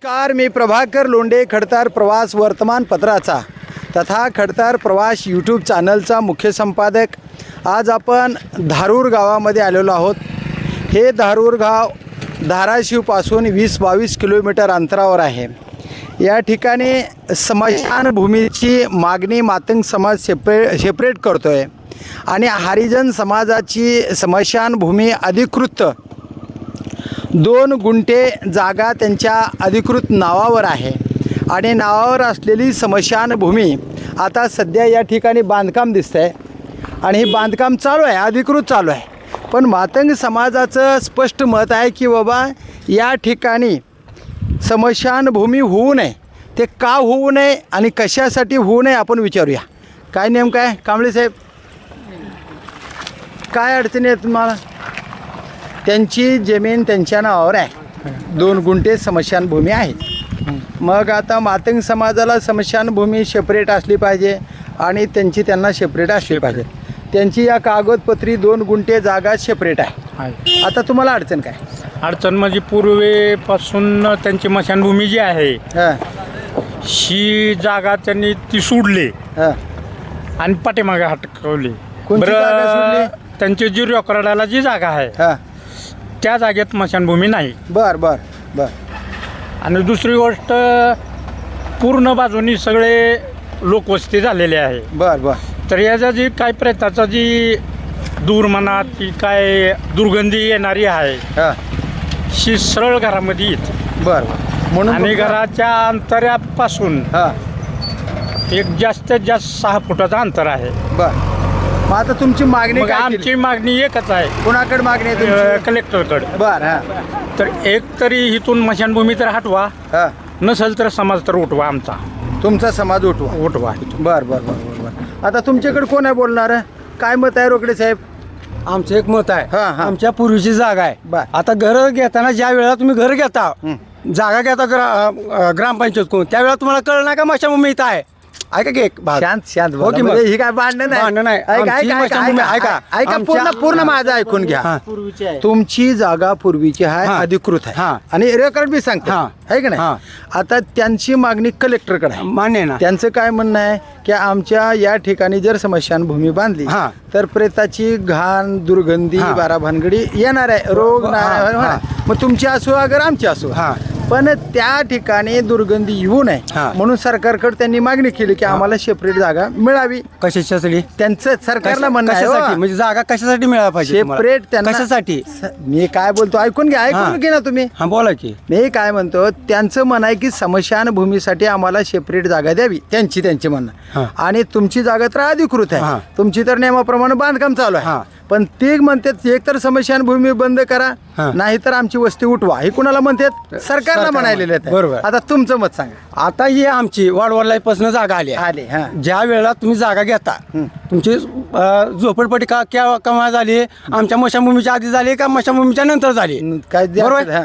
नमस्कार, मी प्रभाकर लोंढे, खडतार प्रवास वर्तमानपत्राचा तथा खडतार प्रवास यूट्यूब चॅनलचा मुख्य संपादक. आज आपण धारूर गावामध्ये आलेलो आहोत. हे धारूर गाव धाराशिवपासून 20-22 किलोमीटर अंतरावर आहे. या ठिकाणी स्मशानभूमीची मागणी मातंग समाज सेपरेट करतो आहे आणि हरिजन समाजाची स्मशानभूमी अधिकृत 2 गुंठे जागा त्यांच्या अधिकृत नावावर आहे आणि नावावर असलेली स्मशानभूमी आता सध्या या ठिकाणी बांधकाम दिसतं आहे आणि हे बांधकाम चालू आहे, अधिकृत चालू आहे. पण मातंग समाजाचं स्पष्ट मत आहे की बाबा या ठिकाणी स्मशानभूमी होऊ नये. ते का होऊ नये आणि कशासाठी होऊ नये आपण विचारूया. काय नेमकं आहे कांबळे साहेब, काय अडचणी आहेत तुम्हाला? त्यांची जमीन त्यांच्या नावावर आहे, 2 गुंठे स्मशानभूमी आहे. मग आता मातंग समाजाला स्मशानभूमी सेपरेट असली पाहिजे आणि त्यांना सेपरेट असली पाहिजे. त्यांची या कागदपत्री 2 गुंठे जागा सेपरेट आहे. आता तुम्हाला अडचण काय? अडचण म्हणजे पूर्वीपासून त्यांची स्मशानभूमी जी आहे हां ही जागा त्यांनी ती सोडली हां. आणि पाठीमागे हटकवली. कोणती जागा सोडली? त्यांची जी रेकॉर्डाला जी जागा आहे हां. त्या जागेत स्मशानभूमी नाही. बर बर बर. आणि दुसरी गोष्ट, पूर्ण बाजूनी सगळे लोकवस्ती झालेले आहे. बर बर. तर याचा जी काय प्रेताचा जी दूर म्हणा ती काय दुर्गंधी येणारी आहे हां. ही सरळ घरामध्ये येते. बर बर. म्हणून आणि घराच्या अंतरापासून हां. एक जास्तीत जास्त 6 फुटाचं अंतर आहे. बर. मग आता तुमची मागणी मग काय आमची केली? मागणी एकच आहे कोणाकडे मागणी आहे तुमची? कलेक्टरकडे. बर. हां तर एक तरी इथून स्मशानभूमी तर हटवा, हां. नसेल तर समाज तर उठवा, आमचा तुमचा समाज उठवा. उठवा इथून. बर बर बर बर बर. आता तुमच्याकडे कोण आहे बोलणार? काय मत आहे रोकडे साहेब? आमचं एक मत आहे. हां, हां. आमच्या पूर्वीची जागा आहे. बर. आता घर घेताना ज्या वेळेला तुम्ही घर घेता, जागा घेता ग्रामपंचायत कोण, त्यावेळेला तुम्हाला कळलं नाही का स्मशानभूमी इथं आहे? ऐका की एक भाग. शांत शांत हो बोला. की मग? म्हणजे ही काय भांडण भांडण नाही. ऐका आमची ऐका स्मशानभूमी ऐका ऐका. ऐका आमच्या- पूर्ण माझं ऐकून घ्या. हां. तुमची जागा पूर्वीची आहे, हां. अधिकृत आहे हां. आणि रेकॉर्ड बी सांगते, हां. आहे की नाही? हां. आता त्यांची मागणी कलेक्टरकडे आहे. मान्य आहे ना? त्यांचं काय म्हणणं आहे की आमच्या या ठिकाणी जर स्मशानभूमी बांधली हां. तर प्रेताची घाण, दुर्गंधी, हां. भानगडी येणार आहे, रोग हां, नाही हां. होणार. मग तुमची असो अगर आमची असो, हां. पण त्या ठिकाणी दुर्गंधी येऊ नये हां. म्हणून सरकारकडे त्यांनी मागणी केली की आम्हाला सेपरेट जागा मिळावी. कशासाठी? त्यांचं सरकारला म्हणणं आहे, कशासाठी? हो. म्हणजे जागा कशासाठी मिळायला पाहिजे तुम्हाला? सेपरेट त्यांना कशासाठी? मी काय बोलतो ऐकून घ्या, ऐकून हां. घे ना तुम्ही. हा बोला की. मी काय म्हणतो, त्यांचं म्हणणं आहे की स्मशानभूमीसाठी आम्हाला सेपरेट जागा द्यावी, त्यांची म्हणणं. हां. आणि तुमची जागा तर अधिकृत आहे, हां. तुमची तर नियमाप्रमाणे बांधकाम चालू आहे. हां. पण ते म्हणतात एक तर स्मशानभूमी बंद करा, हां. नाही तर आमची वस्ती उठवा. हे कुणाला म्हणतात? सरकारला म्हणालेले आहेत. बरोबर. आता तुमचं मत सांगा. आता ही आमची वाडवडलापासून जागा आली आहे. आले. हां. ज्या वेळेला तुम्ही जागा घेता, तुमची झोपडपट्टी केव्हा झाली? आमच्या स्मशानभूमीच्या आधी झाली का स्मशानभूमीच्या नंतर झाली? काय द्या- बरोबर. हां.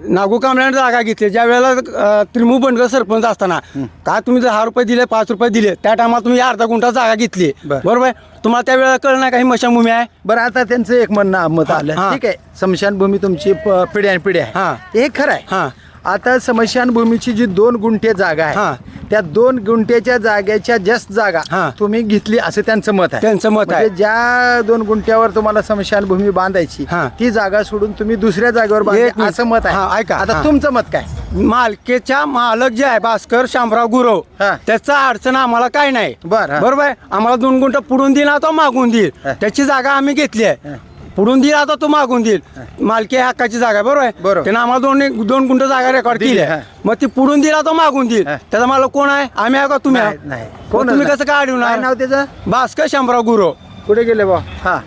नागू कांबळ्याने जागा घेतली ज्या वेळेला त्रिमू बंडगर सरपंच असताना, का तुम्ही 10 रुपये दिले, 5 रुपये दिले, त्या टायमाला तुम्ही अर्धा गुंठा जागा घेतली. बरं. बरोबर. तुम्हाला त्या वेळेला कळलं नाही का ही स्मशानभूमी आहे? बरं, आता त्यांचं एक म्हणणं मत आलं, हां. ठीक आहे, स्मशानभूमी तुमची पिढ्यानपिढी आहे, हां. हे खरं आहे. हां. आता स्मशानभूमीची जी 2 गुंठे जागा आहे, हां. त्या 2 गुंठ्याच्या जागेच्या जास्त जागा हां. तुम्ही घेतली असं त्यांचं मत आहे. त्यांचं मत आहे. म्हणजे ज्या 2 गुंठ्यावर तुम्हाला स्मशानभूमी बांधायची, हां. ती जागा सोडून तुम्ही दुसऱ्या जागेवर एक बांधली मिनिट. असं मत हां, आहे. ऐका. आता हां. तुमचं मत काय? मालकीच्या मालक जे आहे भास्कर शामराव गुरव, हां. त्याचा अडचण आम्हाला काय नाही. बरं, हां. बरोबर आहे. आम्हाला 2 गुंठ पुढून देईल, आता मागून देईल. हां. त्याची जागा आम्ही घेतली आहे. पुढून देईल, आता तो मागून देईल. मालकी हक्काची जागा आहे. बरोबर आहे. बरोबर. त्यानं आम्हाला 2 गुंठ जागा रेकॉर्ड दिली, केली हां. आहे. मग ती पुढून देईल, आता मागून देईल. हां. त्याचा मालक कोण आहे? आम्ही आहे का तुम्ही आहे? नाही. मग तुम्ही कसं काय काय अडवणार? नाव त्याचं? भास्कर शामराव गुरव. कुठे गेले बा? हा,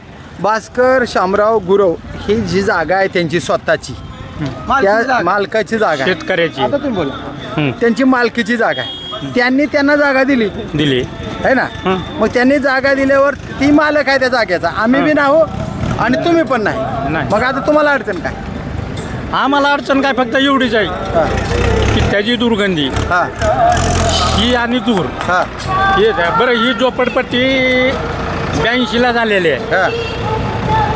भास्कर शामराव गुरव ही जी जागा आहे त्यांची स्वतःची, मालकीची त्या जागा. मालकाची जागा आहे. शेतकऱ्याची आता तुम्ही बोला. हं. त्यांची मालकीची जागा आहे, त्यांना जागा दिली दिली. आहे ना. हं. मग त्यांनी जागा दिल्यावर ती मालक आहे त्या जागेचा, आम्ही बी नाही हो आणि तुम्ही पण नाही. नाही. मग आता तुम्हाला अडचण काय? आम्हाला अडचण काय फक्त एवढीच आहे हा की त्याची दुर्गंधी हा ही आणि दूर हा हे बरं. ही झोपडपट्टी 82ला झालेली आहे, हा.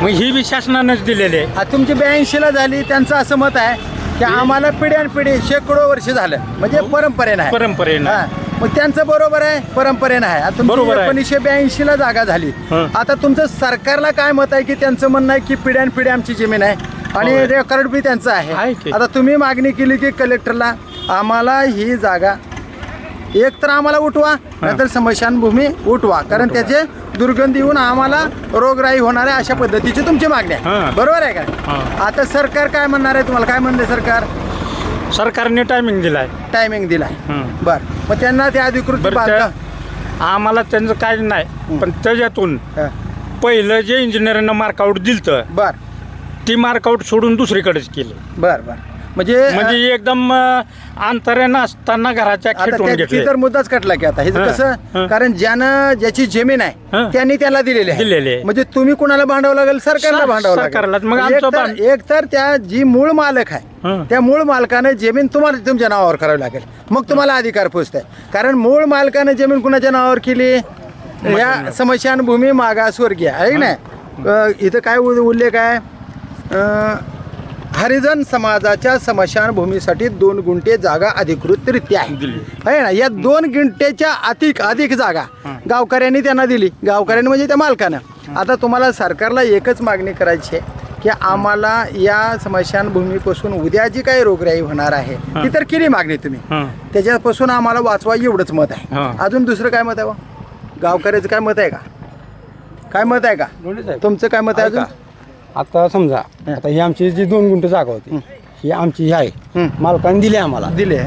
मग ही बी शासनानंच दिलेली आहे. तुमची 82ला झाली, त्यांचं असं मत आहे की आम्हाला पिढ्यानपिढी शेकडो वर्ष झालं म्हणजे परंपरेनं आहे. परंपरेनं. हा. मग त्यांचं बरोबर आहे, परंपरेनं आहे. आता बरोबर आहे. 1982 जागा झाली. आता तुमचं सरकारला काय मत आहे की त्यांचं म्हणणं आहे की पिढ्यानपिढी आमची जमीन आहे आणि होय. रेकॉर्ड बी त्यांचं आहे आहे. की. आता तुम्ही मागणी केली की कलेक्टरला आम्हाला ही जागा एक तर आम्हाला उठवा नाहीतर स्मशानभूमी उठवा, कारण त्याचे दुर्गंधी येऊन आम्हाला रोगराई होणार आहे अशा पद्धतीची तुमची मागणी आहे. हां. बरोबर आहे का? हां. आता सरकार काय म्हणणार आहे तुम्हाला? काय म्हणले सरकार? सरकारने टायमिंग दिलाय. टायमिंग दिलाय. हं. बर, मग त्यांना ते अधिकृत बरं बांधकाम आम्हाला त्यांचं काय नाही, पण त्याच्यातून हां. पहिलं जे इंजिनिअरांना मार्कआउट दिलतं बर ती मार्कआउट सोडून दुसरीकडेच केलं. बर बर म्हणजे म्हणजे एकदम अंतरानं असताना घराच्या आता खेटून त्याची घेतले. तर मुद्दाच कटला की आता हे हां, कसं, हां. कारण ज्याची जमीन आहे हां. त्यांनी त्याला दिलेली दिलेली आहे. म्हणजे तुम्ही कुणाला भांडावं लागेल? सरकारला भांडावं सरकारलाच. मग लागेल. आमचं एक तर त्या जी मूळ मालक आहे हां. त्या मूळ मालकाने जमीन तुम्हाला तुमच्या नावावर करावी लागेल, मग तुम्हाला अधिकार पोचताय. कारण मूळ मालकाने जमीन कुणाच्या नावावर केली? या स्मशानभूमी मागासवर्गीय आहे ना. इथं काय उल्लेख आहे? हरिजन समाजाच्या स्मशानभूमीसाठी 2 गुंठे जागा अधिकृतरित्या दिली. आहे ना. या 2 गुंठेच्या अधिक जागा गावकऱ्यांनी त्यांना दिली. गावकऱ्यांनी म्हणजे त्या मालकानं. आता तुम्हाला सरकारला एकच मागणी करायची आहे की आम्हाला या स्मशानभूमीपासून उद्या जी काही रोगराई होणार आहे ती तर केली मागणी तुम्ही, हां. त्याच्यापासून आम्हाला वाचवा एवढंच मत आहे. हां. अजून दुसरं काय मत आहे बा? गावकऱ्याचं काय मत आहे का? काय मत आहे का तुमचं? काय मत आहे अजून? आता समजा आता ही आमची जी 2 गुंठ जागा होती ही आमची ही आहे, मालकाने दिली आम्हाला, दिली.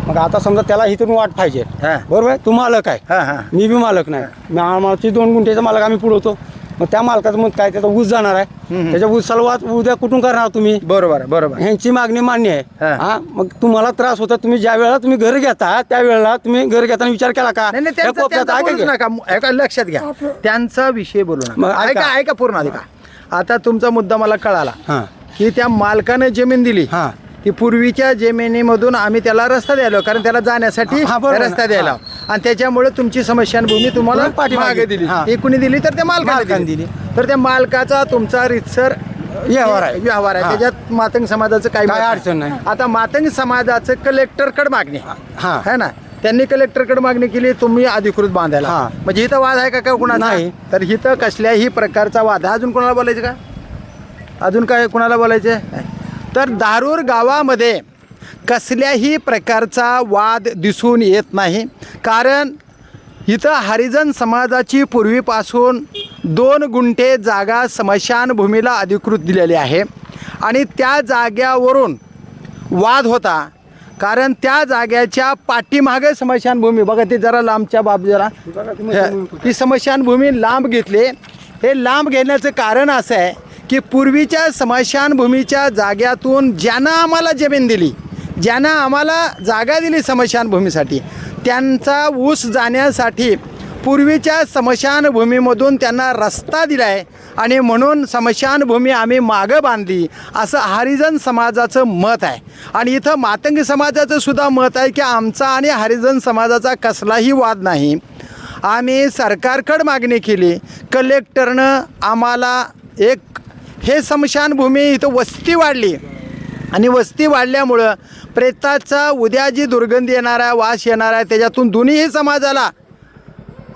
मग आता समजा त्याला इथून वाट पाहिजे. हां. बरोबर आहे, तू मालक आहे, हां हां मी बी मालक नाही. मग आम्हाला 2 गुंठेचा मालक आम्ही पुढवतो. मग त्या मालकाचं मत काय? त्याचा ऊस जाणार आहे, त्याच्या ऊसाला वाद उद्या कुठून करणार तुम्ही? बरोबर आहे, बरोबर. ह्यांची मागणी मान्य आहे. हां. हा, मग तुम्हाला त्रास होता. तुम्ही ज्या वेळेला तुम्ही घर घेता त्यावेळेला तुम्ही घर घेताना विचार केला का? नाही, त्या कोपऱ्यात त्यांचा आहे बोलूच का? नका. ऐका, लक्षात घ्या, त्यांचा विषय बोलू मग नका. ऐका. ऐका पूर्ण ऐका. आता तुमचा मुद्दा मला कळाला हां. की त्या मालकाने जमीन दिली. हां. ती पूर्वीच्या जमिनीमधून आम्ही त्याला रस्ता द्यायला, कारण त्याला जाण्यासाठी हां, बरोबर. रस्ता द्यायला, आणि त्याच्यामुळे तुमची स्मशानभूमी तुम्हाला पाठीमागे मागे दिली. हां. ती कुणी दिली? तर त्या मालकाने मालकाने दिली. दिली. तर त्या मालकाचा तुमचा रितसर व्यवहार आहे. व्यवहार. त्याच्यात मातंग समाजाचं काही काय मत अडचण नाही. आता मातंग समाजाचं कलेक्टरकडे मागणी हां. है ना. त्यांनी कलेक्टरकडे मागणी केली तुम्ही अधिकृत बांधायला. हां. म्हणजे इथं वाद आहे का कुणाचा? नाही. तर इथं कसल्याही प्रकारचा वाद आहे. अजून कोणाला बोलायचं का? अजून काय कुणाला बोलायचं? तर धारूर गावामध्ये कसल्याही प्रकारचा वाद दिसून येत नाही, कारण इथं हरिजन समाजाची पूर्वीपासून 2 गुंठे जागा स्मशानभूमीला अधिकृत दिलेली आहे आणि त्या जाग्यावरून वाद होता. कारण त्या जाग्याच्या पाठीमागे स्मशानभूमी बघा, ते जरा लांबच्या जरा ती स्मशानभूमी लांब घेतली. हे लांब घेण्याचं कारण असं आहे की पूर्वीच्या स्मशानभूमीच्या जाग्यातून ज्यानं आम्हाला जमीन दिली, ज्यानं आम्हाला जागा दिली स्मशानभूमीसाठी, त्यांचा ऊस जाण्यासाठी पूर्वीच्या स्मशानभूमीमधून त्यांना रस्ता दिला आहे आणि म्हणून स्मशानभूमी आम्ही मागं बांधली, असं हरिजन समाजाचं मत आहे. आणि इथं मातंग समाजाचं सुद्धा मत आहे की आमचा आणि हरिजन समाजाचा कसलाही वाद नाही. आम्ही सरकारकडे मागणी केली, कलेक्टरनं आम्हाला हे स्मशानभूमी इथं वस्ती वाढली आणि वस्ती वाढल्यामुळं प्रेताचा उद्या जी दुर्गंधी येणार आहे, वास येणार आहे, त्याच्यातून दोन्हीही समाजाला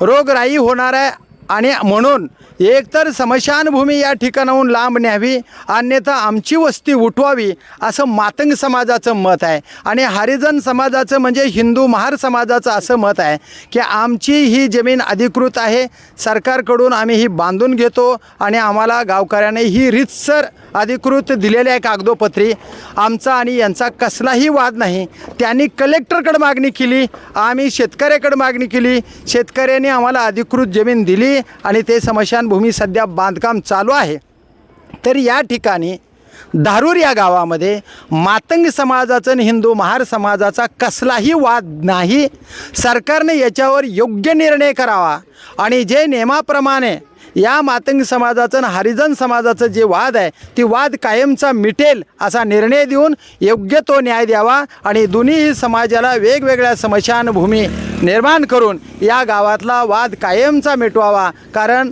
रोगराई होणार आहे. आणि म्हणून एकतर स्मशानभूमी या ठिकाणाहून लांब न्यावी, अन्यथा आमची वस्ती उठवावी, असं मातंग समाजाचं मत आहे. आणि हरिजन समाजाचं म्हणजे हिंदू महार समाजाचं असं मत आहे की आमची ही जमीन अधिकृत आहे, सरकारकडून आम्ही ही बांधून घेतो आणि आम्हाला गावकऱ्याने ही रीतसर अधिकृत दिलेली आहे कागदोपत्री. आमचा आणि यांचा कसलाही वाद नाही. त्यांनी कलेक्टरकडे मागणी केली, आम्ही शेतकऱ्याकडे मागणी केली, शेतकऱ्यांनी आम्हाला अधिकृत जमीन दिली आणि ते स्मशानभूमी सध्या बांधकाम चालू आहे. तर या ठिकाणी धारूर या गावामध्ये मातंग समाजाचा आणि हिंदू महार समाजाचा कसलाही वाद नाही. सरकारने याच्यावर योग्य निर्णय करावा आणि जे नियमाप्रमाणे या मातंग समाजाचं आणि हरिजन समाजाचं जे वाद आहे ती वाद कायमचा मिटेल असा निर्णय देऊन योग्य तो न्याय द्यावा आणि दोन्ही समाजाला वेगवेगळ्या स्मशानभूमी निर्माण करून या गावातला वाद कायमचा मिटवावा. कारण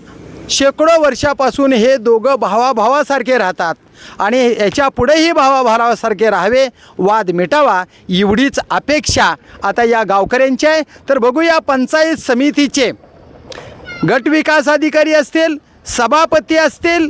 शेकडो वर्षापासून हे दोघं भावाभावासारखे राहतात आणि याच्या पुढेही भावाभावासारखे राहावे, वाद मिटावा एवढीच अपेक्षा आता या गावकऱ्यांची आहे. तर बघूया पंचायत समितीचे गट विकास अधिकारी असतील, सभापती असतील,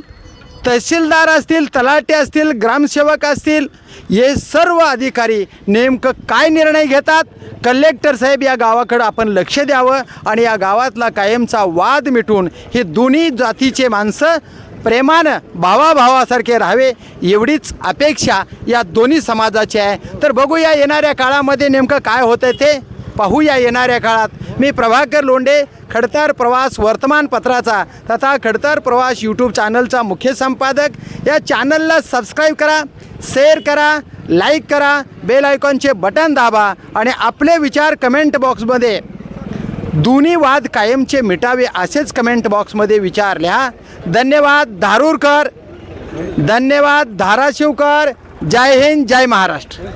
तहसीलदार असतील, तलाठी असतील, ग्रामसेवक असतील, हे सर्व अधिकारी नेमकं काय निर्णय घेतात. कलेक्टर साहेब या गावाकडं आपण लक्ष द्यावं आणि या गावातला कायमचा वाद मिटून हे दोन्ही जातीचे माणसं प्रेमानं भावाभावासारखे राहावे एवढीच अपेक्षा या दोन्ही समाजाची आहे. तर बघूया येणाऱ्या काळामध्ये नेमकं काय होतं ते पाहूया येणाऱ्या काळात. मी प्रभाकर लोंढे, खडतर प्रवास वर्तमानपत्राचा तथा खडतर प्रवास यूट्यूब चॅनलचा मुख्य संपादक. या चॅनलला सबस्क्राईब करा, शेअर करा, लाईक करा, बेल आयकॉनचे बटन दाबा आणि आपले विचार कमेंट बॉक्समध्ये दोन्ही वाद कायमचे मिटावे असेच कमेंट बॉक्समध्ये विचार लिहा. धन्यवाद धारूरकर, धन्यवाद धाराशिवकर. जय हिंद, जय महाराष्ट्र.